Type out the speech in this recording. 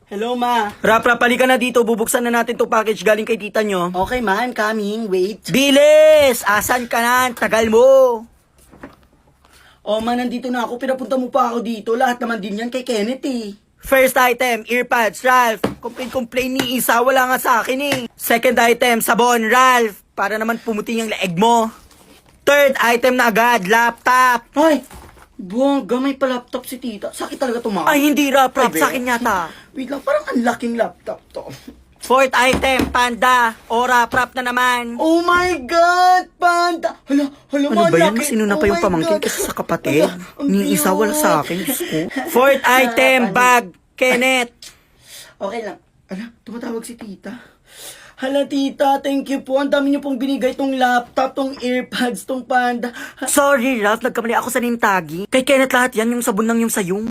Hello, ma. Rap, halika na dito. Bubuksan na natin tong package galing kay tita nyo. Okay, ma. I'm coming. Wait. Bilis! Asan ka na? Tagal mo. Oh, ma, nandito na ako. Pinapunta mo pa ako dito. Lahat naman din yan kay Kenneth, eh. First item, earpads, Ralph. Complain ni Isa, wala nga sa akin eh. Second item, sabon, Ralph. Para naman pumuti yung leeg mo. Third item na agad, laptop. Ay! Buwang gamay pa laptop si tita. Sakit talaga ito, ma. Ay, hindi Rap, Ay, sa akin yata. Wait lang, parang ang laking laptop to. Fourth item, panda. Ora, prop na naman. Oh my God! Panda! Hala, Ano ma, ba yan? laki. Mas inuna pa yung Oh my pamangkin God. kasi sa kapatid. Hala, ang Ni Isa, wala cute. sa akin. Diyos ko. Fourth item, bag. Kenneth. Okay lang. Ala, tumatawag si tita. Hala, tita, thank you po. Ang dami niyo pong binigay tong laptop, tong earpads, tong panda. Sorry, Ralph. Nagkamali ako sa name tagging. Kay Kenneth lahat yan, yung sabon lang yung sayong.